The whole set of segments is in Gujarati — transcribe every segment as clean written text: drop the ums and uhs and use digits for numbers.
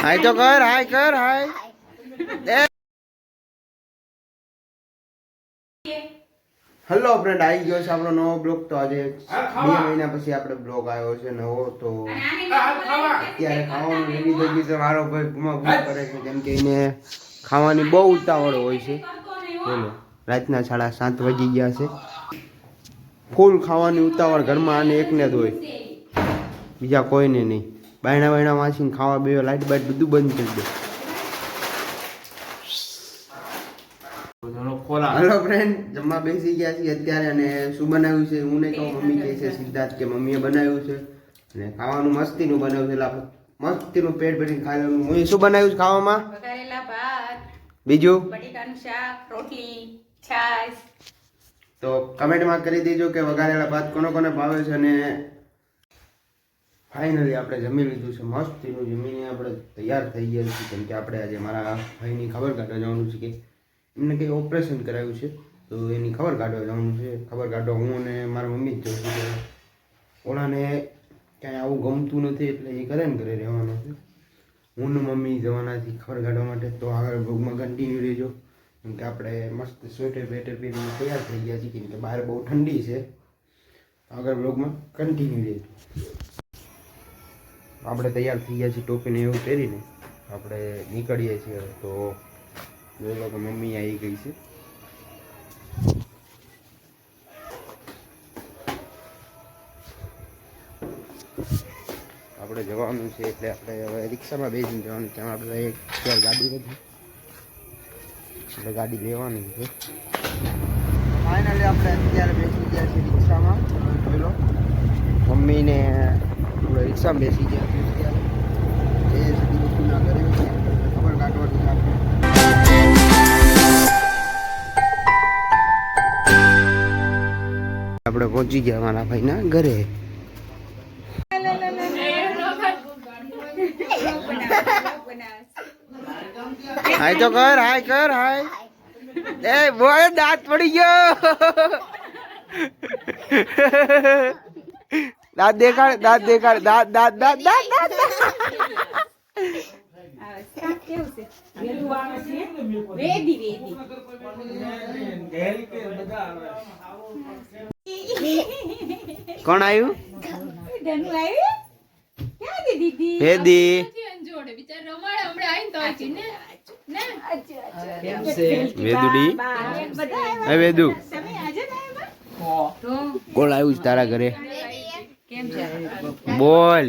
હાય તો કર, હાય કર, હાય. હેલો ફ્રેન્ડ, આવી ગયો છે આપણો નવો બ્લોગ. તો આજે 2 મહિના પછી આપણે બ્લોગ આવ્યો છે નવો. તો અત્યારે ખાવાનું રેડી થઈ ગયું છે. મારો ભાઈ ઘુમા કરે છે કેમ કે એને ખાવાની બહુ ઉતાવળ હોય છે. બોલો, રાતના 7:30 વાગી ગયા છે. ફૂલ ખાવાની ઉતાવળ ઘરમાં આને એકને જ હોય, બીજા કોઈને નહીં. બાયણા વાંચીને ખાવા બે લાઈટ બાઈટ બધું બંધ કરી દે. હેલો ફ્રેન્ડ, જમવા બેસી ગયા છીએ અત્યારે. અને શું બનાવ્યું છે હું નહીં કહું, મમ્મી કહે છે સિદ્ધાર્થ કે મમ્મીએ બનાવ્યું છે. અને ખાવાનું મસ્તીનું બનાવ્યું છે, એટલે મસ્તીનું પેટ ભરીને ખાઈ લેવાનું. હું શું બનાવ્યું છે ખાવામાં? વઘારેલા ભાત, બીજું બટેકાનું શાક, રોટલી, છાશ. તો કમેન્ટમાં કરી દેજો કે વઘારેલા ભાત કોને કોને ભાવે છે. અને ફાઇનલી આપણે જમી લીધું છે, મસ્તીનું જમીને આપણે તૈયાર થઈ ગયા છીએ. કેમ કે આપણે આજે મારા ભાઈની ખબર કાઢવા જવાનું છે કે એમને કંઈ ઓપરેશન કરાવ્યું છે, તો એની ખબર કાઢવા જવાનું છે. ખબર કાઢવા હું અને મારા મમ્મી જ જઉં છું. ઓલાને કાંઈ આવું ગમતું નથી એટલે એ ઘરે ને ઘરે રહેવાનો છે. હું ને મમ્મી જવાનાથી ખબર કાઢવા માટે. તો આગળ બ્લોગમાં કન્ટિન્યુ રહેજો. કેમ કે આપણે મસ્ત સ્વેટર બેટર પહેરીને તૈયાર થઈ ગયા છીએ, કેમ કે બહાર બહુ ઠંડી છે. આગળ બ્લોગમાં કન્ટિન્યુ રહેજો. આપણે તૈયાર થઈ ગયા છીએ, ટોપીને એવું પહેરીને આપણે નીકળીએ છીએ. તો જોઈ લો કે મમ્મી આવી ગઈ છે. આપણે જવાનું છે એટલે આપણે હવે રિક્ષામાં બેસીને જવાનું. ત્યાં આપણે અત્યારે ગાડી નથી એટલે ગાડી લેવાની છે. ફાઇનલી આપણે અત્યારે બેસી ગયા છીએ રિક્ષામાં. જોઈ લો મમ્મીને આપણે રિક્ષામાં બેસી ગયા છીએ અત્યારે. એ સદી વસ્તુના ઘરે ખબર કાઢવાની આપણે. આપણે પહોંચી ગયા મારા ભાઈના ઘરે. હાય તો કર, હાય કર, હાય. એ બોય દાંત પડી ગયો. દાંત દેખાડ, દાંત દેખાડ, દાંત દાંત દાંત દાંત દાંત. કોણ આવ્યું? વેદી. વેદુડી, વેદુ કોણ આવ્યું છે તારા ઘરે? બોલ.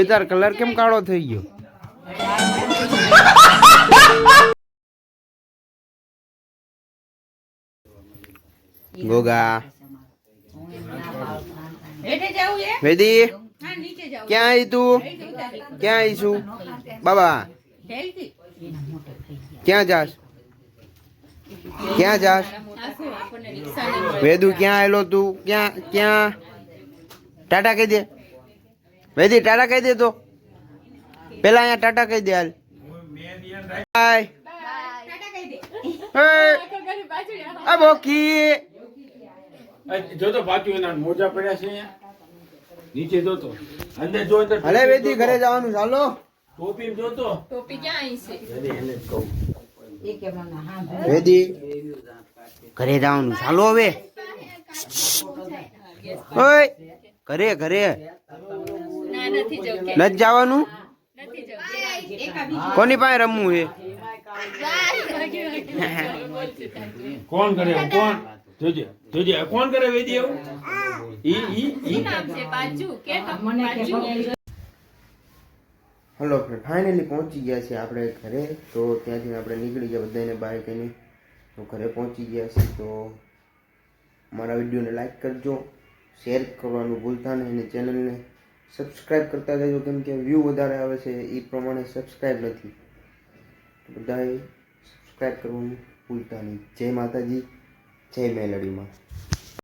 તાર કલર કેમ કાળો થઈ ગયો? ગોગા વેદી ક્યાં આવી તું? ક્યાં આવી છું બાબા? ક્યાં જાસ? ક્યાં જાસ? વેદુ ક્યાં આવેલો તું? ક્યાં ક્યાં? ટાટા કહી દે વેદી, ટાટા કહી દે. તો પેલા અહીંયા ટાટા કહી દે. હાલ બાય. બોકી જો તો પાછું એના મોજા પડ્યા છે નીચે. જો તો અંદર જો તો હલે વેદી ઘરે જવાનું. ચાલો ટોપી જો તો ટોપી ક્યાં આવી છે? એને જ કહું વેદી ઘરે જવાનું. ચાલો હવે. ઓય ઘરે ઘરે ના, નથી જવું. નથી જવાનું. નથી જવું. કોની પાસે રમવું છે? કોણ કરે? કોણ જોજે જોજે કોણ કરે વેદી એવું? શું નામ છે? પાછું કે પાછું. હલો ફ્રેન્ડ, ફાઇનલી પહોંચી ગયા છે આપણે ઘરે. તો ત્યાંથી આપણે નીકળી ગયા બધાને બાય કહીને. તો ઘરે પહોંચી ગયા છીએ. તો મારા વિડીયોને લાઈક કરજો, શેર કરવાનું ભૂલતા નહીં અને ચેનલને સબસ્ક્રાઈબ કરતા રહેજો. કેમ કે વ્યૂ વધારે આવે છે એ પ્રમાણે સબસ્ક્રાઈબ નથી. તો બધાએ સબસ્ક્રાઈબ કરવાનું ભૂલતા નહીં. જય માતાજી, જય મેલડીમાં.